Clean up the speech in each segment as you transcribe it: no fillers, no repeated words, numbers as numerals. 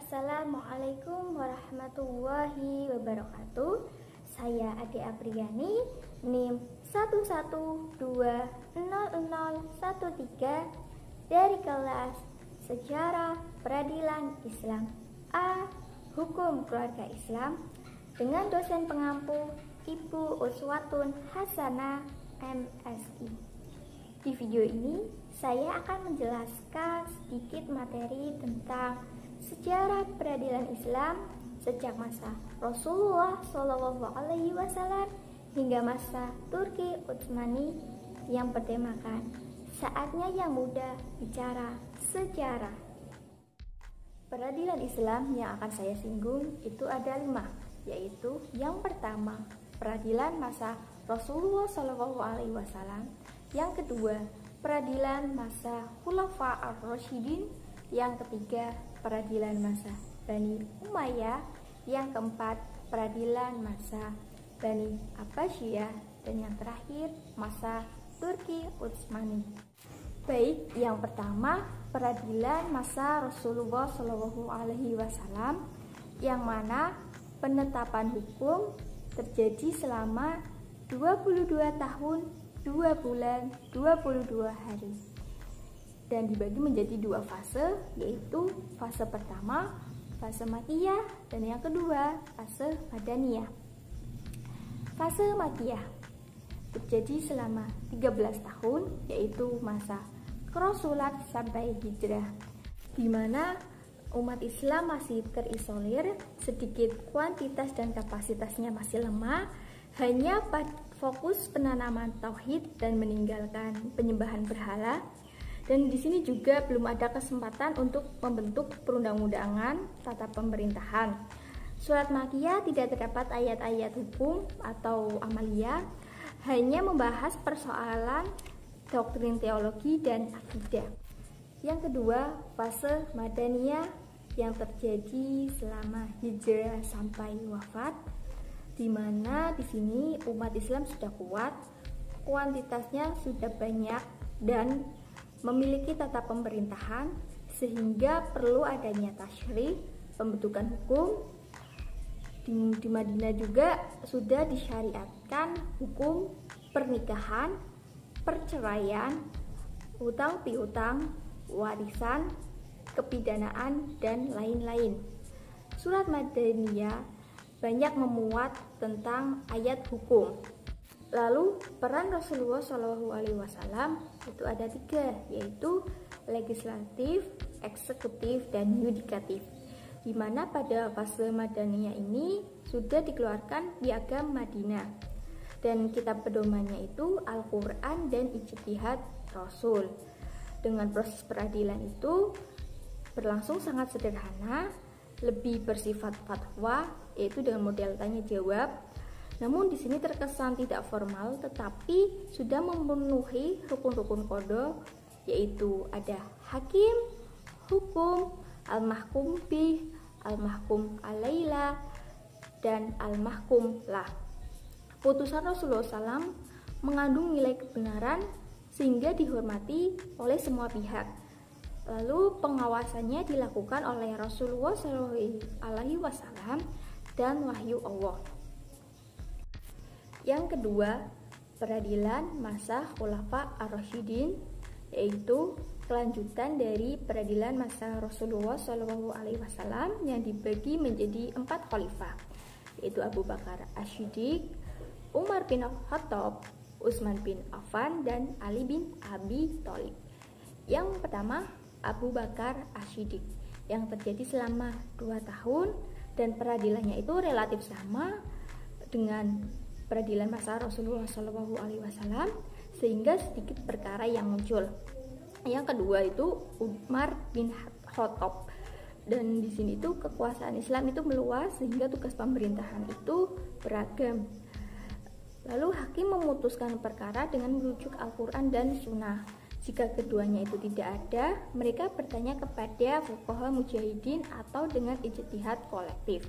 Assalamualaikum warahmatullahi wabarakatuh. Saya Ade Apriani, NIM 1120013 dari kelas Sejarah Peradilan Islam A, Hukum Keluarga Islam, dengan dosen pengampu Ibu Uswatun Hasanah MSI. Di video ini saya akan menjelaskan sedikit materi tentang sejarah peradilan Islam sejak masa Rasulullah SAW hingga masa Turki Utsmani yang bertemakan Saatnya Yang Muda Bicara Sejarah. Peradilan Islam yang akan saya singgung itu ada 5, yaitu yang pertama, peradilan masa Rasulullah SAW. Yang kedua, peradilan masa Khulafa ar-Rasyidin. Yang ketiga, peradilan masa Bani Umayyah. Yang keempat, peradilan masa Bani Abbasiyah. Dan yang terakhir, masa Turki Utsmani. Baik, yang pertama, peradilan masa Rasulullah SAW, yang mana penetapan hukum terjadi selama 22 tahun 2 bulan 22 hari dan dibagi menjadi 2 fase, yaitu fase pertama fase Makkiyah dan yang kedua fase Madaniyah. Fase Makkiyah terjadi selama 13 tahun, yaitu masa kerasulan sampai hijrah, di mana umat Islam masih terisolir, sedikit kuantitas dan kapasitasnya masih lemah, hanya fokus penanaman tauhid dan meninggalkan penyembahan berhala. Dan di sini juga belum ada kesempatan untuk membentuk perundang-undangan tata pemerintahan. Surat Makkiyah tidak terdapat ayat-ayat hukum atau amalia, hanya membahas persoalan doktrin teologi dan akidah. Yang kedua, fase Madaniyah yang terjadi selama hijrah sampai wafat, di mana di sini umat Islam sudah kuat, kuantitasnya sudah banyak dan memiliki tata pemerintahan, sehingga perlu adanya tasyri, pembentukan hukum. Di Madinah juga sudah disyariatkan hukum pernikahan, perceraian, hutang piutang, warisan, kepidanaan, dan lain-lain. Surat Madaniyah banyak memuat tentang ayat hukum. Lalu peran Rasulullah SAW itu ada 3, yaitu legislatif, eksekutif, dan yudikatif, di mana pada fase Madaniyah ini sudah dikeluarkan piagam Madinah dan kitab pedomannya itu Al-Quran dan ijtihad Rasul. Dengan proses peradilan itu berlangsung sangat sederhana, lebih bersifat fatwa, yaitu dengan model tanya jawab. Namun di sini terkesan tidak formal, tetapi sudah memenuhi rukun-rukun qadha, yaitu ada hakim, hukum, al-mahkum bih, al-mahkum alailah, dan al-mahkum lah. Putusan Rasulullah SAW mengandung nilai kebenaran sehingga dihormati oleh semua pihak. Lalu pengawasannya dilakukan oleh Rasulullah SAW dan wahyu Allah. Yang kedua, peradilan masa Khulafa ar-Rasyidin, yaitu kelanjutan dari peradilan masa Rasulullah SAW yang dibagi menjadi 4 khalifah, yaitu Abu Bakar Asy-Syiddiq, Umar bin Khattab, Utsman bin Affan, dan Ali bin Abi Thalib. Yang pertama, Abu Bakar Asy-Syiddiq yang terjadi selama 2 tahun dan peradilannya itu relatif sama dengan peradilan masa Rasulullah SAW, sehingga sedikit perkara yang muncul. Yang kedua itu Umar bin Khattab, dan di sini itu kekuasaan Islam itu meluas sehingga tugas pemerintahan itu beragam. Lalu hakim memutuskan perkara dengan merujuk Al-Quran dan Sunnah. Jika keduanya itu tidak ada, mereka bertanya kepada fuqaha mujahidin atau dengan ijtihad kolektif.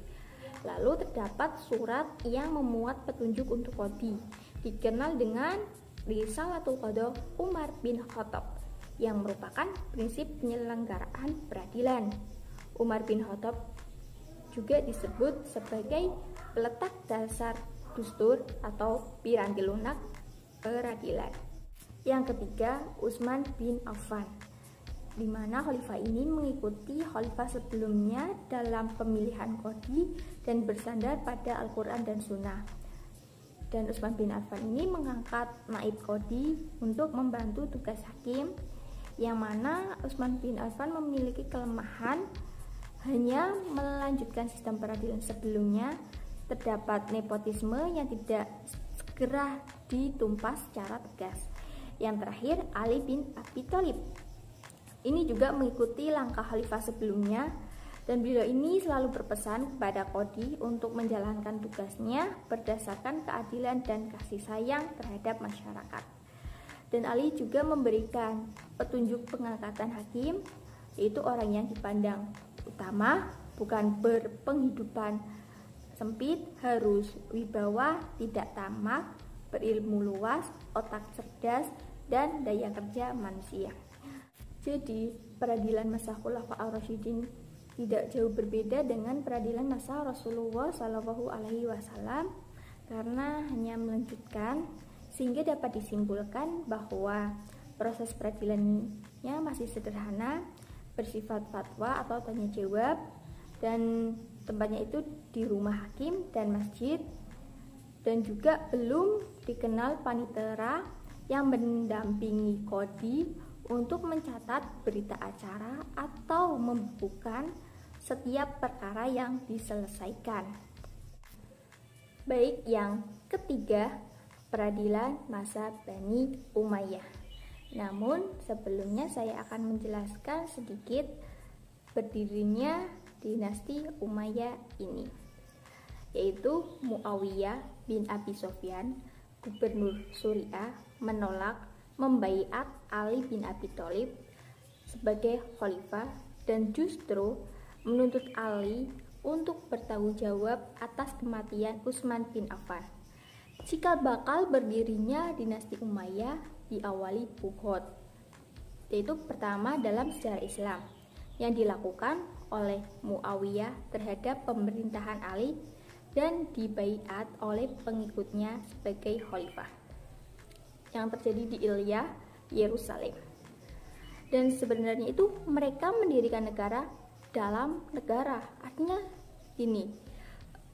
Lalu terdapat surat yang memuat petunjuk untuk qadhi, dikenal dengan Risalatul Qadha Umar bin Khattab, yang merupakan prinsip penyelenggaraan peradilan. Umar bin Khattab juga disebut sebagai peletak dasar dustur atau piranti lunak peradilan. Yang ketiga, Utsman bin Affan, di mana khalifah ini mengikuti khalifah sebelumnya dalam pemilihan qadhi dan bersandar pada Al-Quran dan Sunnah. Dan Utsman bin Affan ini mengangkat naib qadhi untuk membantu tugas hakim, yang mana Utsman bin Affan memiliki kelemahan hanya melanjutkan sistem peradilan sebelumnya. Terdapat nepotisme yang tidak segera ditumpas secara tegas. Yang terakhir, Ali bin Abi Thalib. Ini juga mengikuti langkah khalifah sebelumnya, dan beliau ini selalu berpesan kepada qadhi untuk menjalankan tugasnya berdasarkan keadilan dan kasih sayang terhadap masyarakat. Dan Ali juga memberikan petunjuk pengangkatan hakim, yaitu orang yang dipandang utama, bukan berpenghidupan sempit, harus wibawa, tidak tamak, berilmu luas, otak cerdas, dan daya kerja manusia. Jadi, peradilan masa Khulafaur Rasyidin tidak jauh berbeda dengan peradilan masa Rasulullah SAW, karena hanya melanjutkan, sehingga dapat disimpulkan bahwa proses peradilannya masih sederhana, bersifat fatwa atau tanya jawab, dan tempatnya itu di rumah hakim dan masjid, dan juga belum dikenal panitera yang mendampingi qadhi untuk mencatat berita acara atau membukukan setiap perkara yang diselesaikan. Baik, yang ketiga, peradilan masa Bani Umayyah. Namun sebelumnya saya akan menjelaskan sedikit berdirinya dinasti Umayyah ini, yaitu Muawiyah bin Abi Sufyan, gubernur Suriah, menolak membaiat Ali bin Abi Thalib sebagai khalifah dan justru menuntut Ali untuk bertanggung jawab atas kematian Utsman bin Affan. Cikal bakal berdirinya dinasti Umayyah diawali bughod, yaitu pertama dalam sejarah Islam yang dilakukan oleh Muawiyah terhadap pemerintahan Ali dan dibaiat oleh pengikutnya sebagai khalifah, yang terjadi di Ilyah, Yerusalem. Dan sebenarnya itu mereka mendirikan negara dalam negara. Artinya gini,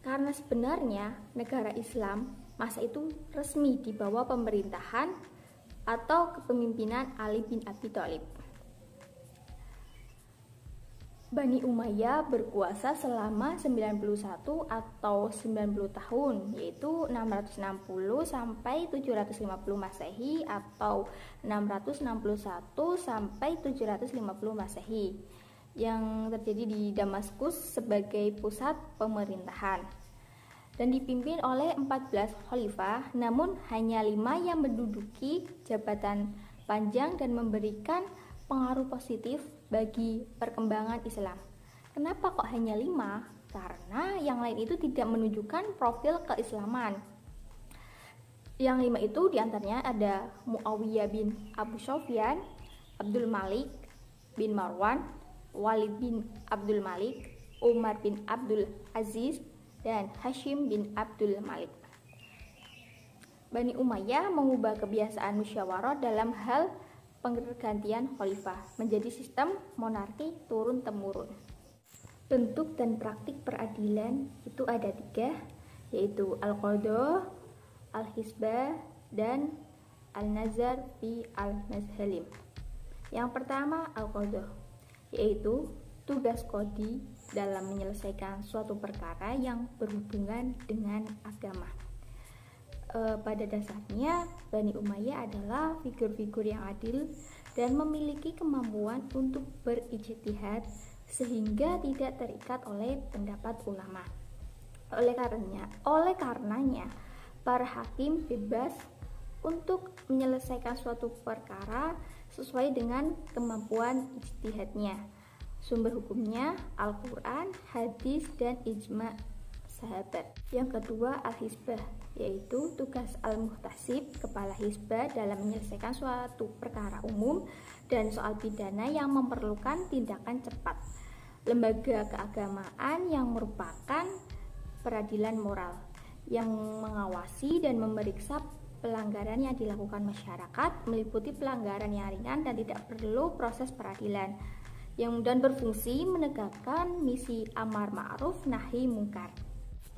karena sebenarnya negara Islam masa itu resmi di bawah pemerintahan atau kepemimpinan Ali bin Abi Thalib. Bani Umayyah berkuasa selama 91 atau 90 tahun, yaitu 660 sampai 750 Masehi atau 661 sampai 750 Masehi, yang terjadi di Damaskus sebagai pusat pemerintahan dan dipimpin oleh 14 khalifah, namun hanya 5 yang menduduki jabatan panjang dan memberikan pengaruh positif bagi perkembangan Islam. Kenapa kok hanya 5? Karena yang lain itu tidak menunjukkan profil keislaman. Yang 5 itu diantaranya ada Muawiyah bin Abu Sufyan, Abdul Malik bin Marwan, Walid bin Abdul Malik, Umar bin Abdul Aziz, dan Hashim bin Abdul Malik. Bani Umayyah mengubah kebiasaan musyawarah dalam hal pergantian khalifah menjadi sistem monarki turun-temurun. Bentuk dan praktik peradilan itu ada 3, yaitu al-qadha, al-hisbah, dan al-nazar fi al-mazhalim. Yang pertama, al-qadha, yaitu tugas qadhi dalam menyelesaikan suatu perkara yang berhubungan dengan agama. Pada dasarnya, Bani Umayyah adalah figur-figur yang adil dan memiliki kemampuan untuk berijtihad sehingga tidak terikat oleh pendapat ulama. Oleh karenanya, para hakim bebas untuk menyelesaikan suatu perkara sesuai dengan kemampuan ijtihadnya. Sumber hukumnya Al-Quran, hadis, dan ijma' sahabat. Yang kedua, al-hisbah, yaitu tugas al-muhtasib, kepala hisbah, dalam menyelesaikan suatu perkara umum dan soal pidana yang memerlukan tindakan cepat. lembaga keagamaan yang merupakan peradilan moral yang mengawasi dan memeriksa pelanggaran yang dilakukan masyarakat, meliputi pelanggaran yang ringan dan tidak perlu proses peradilan, dan berfungsi menegakkan misi amar ma'ruf nahi mungkar.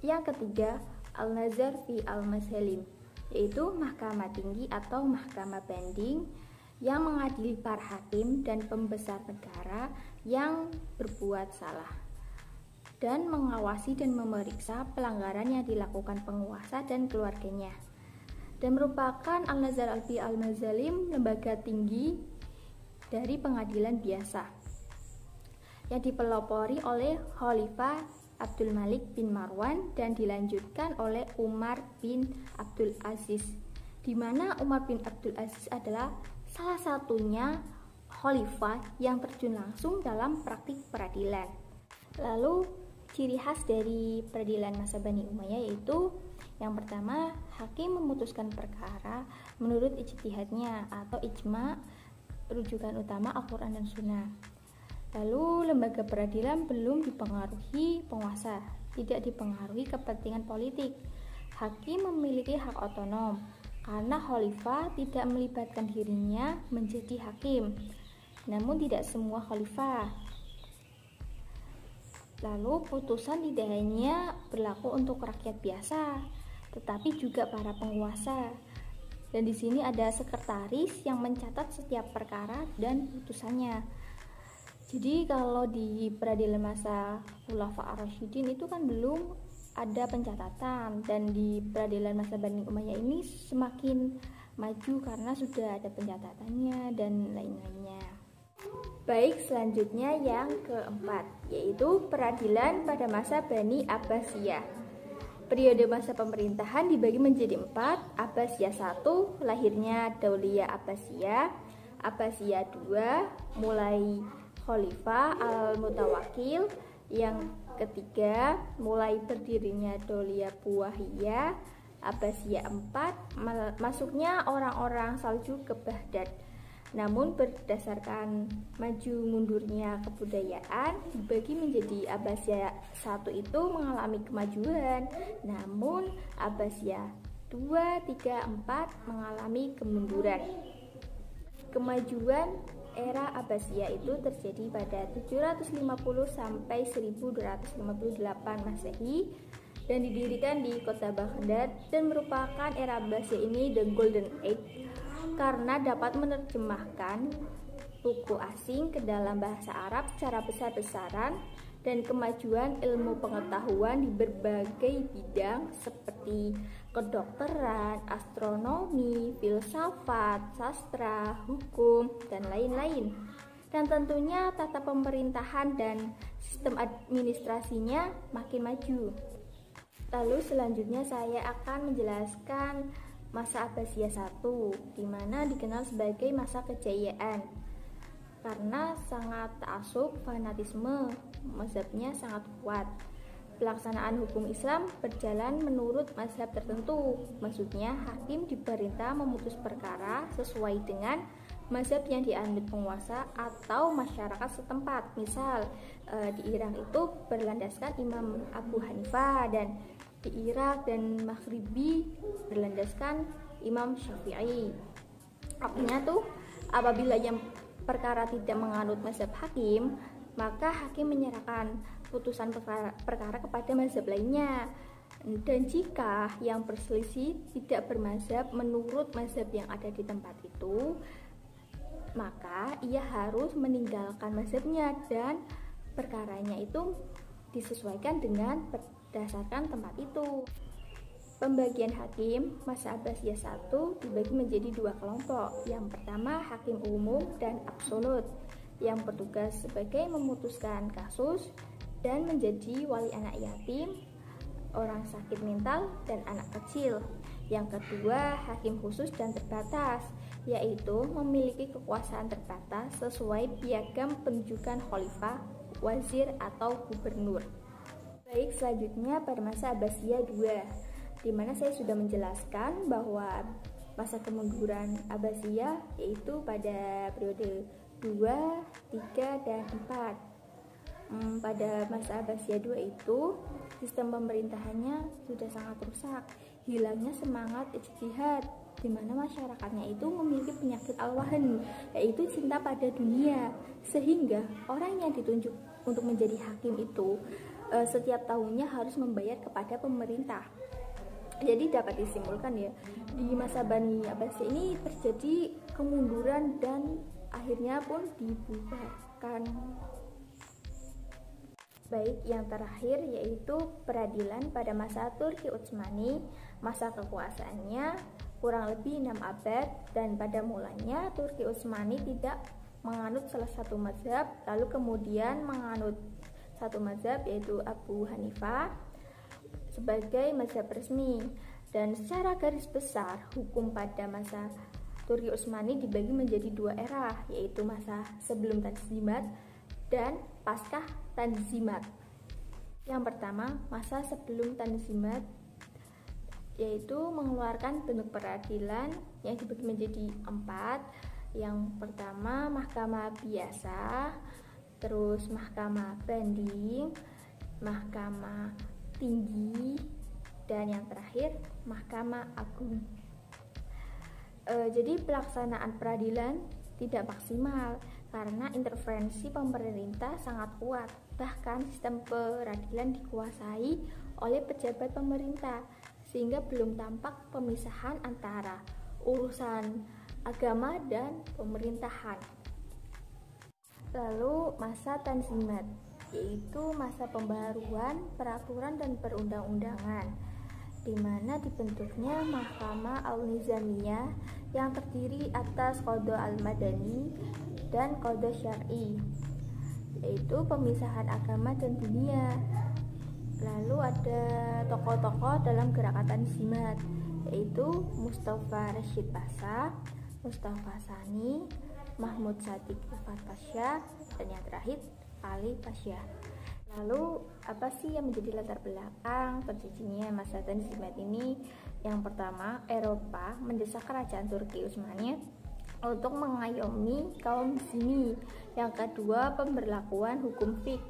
Yang ketiga, al-nazar fi al-mazhalim, yaitu mahkamah tinggi atau mahkamah banding yang mengadili para hakim dan pembesar negara yang berbuat salah, dan mengawasi dan memeriksa pelanggaran yang dilakukan penguasa dan keluarganya, dan merupakan al-nazar fi al-mazalim, lembaga tinggi dari pengadilan biasa yang dipelopori oleh Khalifah Abdul Malik bin Marwan dan dilanjutkan oleh Umar bin Abdul Aziz, di mana Umar bin Abdul Aziz adalah salah satunya khalifah yang terjun langsung dalam praktik peradilan. Lalu ciri khas dari peradilan masa Bani Umayyah yaitu yang pertama, hakim memutuskan perkara menurut ijtihadnya atau ijma, rujukan utama Al-Quran dan Sunnah. Lalu lembaga peradilan belum dipengaruhi penguasa, tidak dipengaruhi kepentingan politik. Hakim memiliki hak otonom karena khalifah tidak melibatkan dirinya menjadi hakim. Namun tidak semua khalifah. Lalu putusan tidak hanya berlaku untuk rakyat biasa, tetapi juga para penguasa. Dan di sini ada sekretaris yang mencatat setiap perkara dan putusannya. Jadi kalau di peradilan masa Khulafa ar-Rasyidin itu kan belum ada pencatatan, dan di peradilan masa Bani Umayyah ini semakin maju karena sudah ada pencatatannya dan lain-lainnya. Baik, selanjutnya yang keempat, yaitu peradilan pada masa Bani Abbasiyah. Periode masa pemerintahan dibagi menjadi 4. Abbasiyah 1, lahirnya Dauliyah Abbasiyah. Abbasiyah 2, mulai Khalifah Al-Mutawakkil. Yang ketiga, mulai berdirinya Dauliyah Buwahiyah. Abbasiyah 4, masuknya orang-orang Saljuk ke Baghdad. Namun berdasarkan maju mundurnya kebudayaan, dibagi menjadi Abbasiyah 1 itu mengalami kemajuan, namun Abbasiyah 2, 3, 4 mengalami kemunduran. Kemajuan era Abbasiyah itu terjadi pada 750 sampai 1258 Masehi dan didirikan di kota Baghdad, dan merupakan era Abbasiyah ini the golden age karena dapat menerjemahkan buku asing ke dalam bahasa Arab secara besar-besaran, dan kemajuan ilmu pengetahuan di berbagai bidang seperti kedokteran, astronomi, filsafat, sastra, hukum, dan lain-lain. Dan tentunya tata pemerintahan dan sistem administrasinya makin maju. Lalu selanjutnya saya akan menjelaskan masa Abbasiyah 1, di mana dikenal sebagai masa kejayaan karena sangat ta'assub, fanatisme mazhabnya sangat kuat. Pelaksanaan hukum Islam berjalan menurut mazhab tertentu, maksudnya hakim diperintah memutus perkara sesuai dengan mazhab yang dianut penguasa atau masyarakat setempat. Misal di Irak itu berlandaskan Imam Abu Hanifah, dan di Irak dan Maghribi berlandaskan Imam Syafi'i. Artinya tuh apabila yang perkara tidak menganut mazhab hakim, maka hakim menyerahkan putusan perkara kepada mazhab lainnya. Dan jika yang berselisih tidak bermazhab menurut mazhab yang ada di tempat itu, maka ia harus meninggalkan mazhabnya dan perkaranya itu disesuaikan dengan berdasarkan tempat itu. Pembagian hakim masa Abbasiyah 1 dibagi menjadi 2 kelompok. Yang pertama, hakim umum dan absolut yang bertugas sebagai memutuskan kasus dan menjadi wali anak yatim, orang sakit mental, dan anak kecil. Yang kedua, hakim khusus dan terbatas, yaitu memiliki kekuasaan terbatas sesuai piagam penunjukan khalifah, wazir, atau gubernur. Baik, selanjutnya pada masa Abbasiyah 2, di mana saya sudah menjelaskan bahwa masa kemunduran Abbasiyah yaitu pada periode 2, 3, dan 4. pada masa Abbasiyah II itu sistem pemerintahannya sudah sangat rusak, hilangnya semangat ijtihad, di mana masyarakatnya itu memiliki penyakit al-wahan, yaitu cinta pada dunia, sehingga orang yang ditunjuk untuk menjadi hakim itu setiap tahunnya harus membayar kepada pemerintah. Jadi dapat disimpulkan ya, di masa Bani Abbasiyah ini terjadi kemunduran dan akhirnya pun dibubarkan. Baik, yang terakhir yaitu peradilan pada masa Turki Utsmani. Masa kekuasaannya kurang lebih 6 abad, dan pada mulanya Turki Utsmani tidak menganut salah satu mazhab, lalu kemudian menganut satu mazhab yaitu Abu Hanifah sebagai mazhab resmi. Dan secara garis besar hukum pada masa Turki Utsmani dibagi menjadi 2 era, yaitu masa sebelum Tanzimat dan pasca Tanzimat. Yang pertama, masa sebelum Tanzimat, yaitu mengeluarkan bentuk peradilan yang dibagi menjadi 4. Yang pertama, mahkamah biasa, terus mahkamah banding, mahkamah tinggi, dan yang terakhir mahkamah agung. Jadi pelaksanaan peradilan tidak maksimal karena intervensi pemerintah sangat kuat. Bahkan sistem peradilan dikuasai oleh pejabat pemerintah, sehingga belum tampak pemisahan antara urusan agama dan pemerintahan. Lalu masa Tanzimat, yaitu masa pembaruan peraturan dan perundang-undangan, di mana dibentuknya Mahkamah Al-Nizamiyah yang terdiri atas Qadha Al-Madani dan Qadha Syar'i, yaitu pemisahan agama dan dunia. Lalu ada tokoh-tokoh dalam gerakan Tanzimat, yaitu Mustafa Rashid Pasha, Mustafa Sani, Mahmud Sadiq Rifat Pasha, dan yang terakhir Ali Pasha. Lalu apa sih yang menjadi latar belakang terjadinya masa Tanzimat ini? Yang pertama, Eropa mendesak kerajaan Turki Utsmani untuk mengayomi kaum Sunni. Yang kedua, pemberlakuan hukum fiqh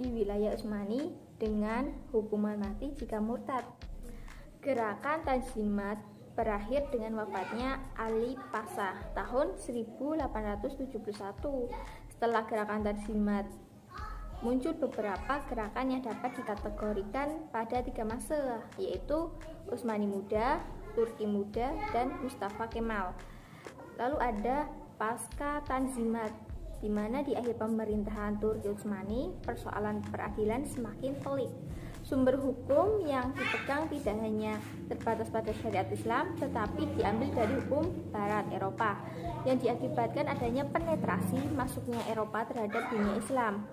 di wilayah Utsmani dengan hukuman mati jika murtad. Gerakan Tanzimat berakhir dengan wafatnya Ali Pasha tahun 1871. Setelah gerakan Tanzimat, muncul beberapa gerakan yang dapat dikategorikan pada 3 masa, yaitu Utsmani Muda, Turki Muda, dan Mustafa Kemal. Lalu ada pasca Tanzimat, di mana di akhir pemerintahan Turki Utsmani persoalan peradilan semakin pelik. Sumber hukum yang dipegang tidak hanya terbatas pada syariat Islam, tetapi diambil dari hukum Barat Eropa, yang diakibatkan adanya penetrasi masuknya Eropa terhadap dunia Islam,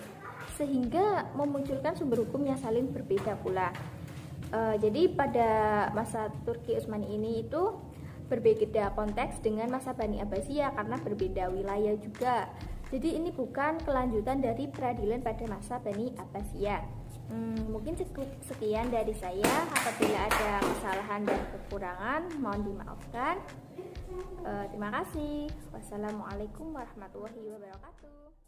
sehingga memunculkan sumber hukum yang saling berbeda pula. Jadi pada masa Turki Utsmani ini itu berbeda konteks dengan masa Bani Abbasiyah karena berbeda wilayah juga. Jadi ini bukan kelanjutan dari peradilan pada masa Bani Abbasiyah. Mungkin cukup sekian dari saya. Apabila ada kesalahan dan kekurangan, mohon dimaafkan. Terima kasih. Wassalamualaikum warahmatullahi wabarakatuh.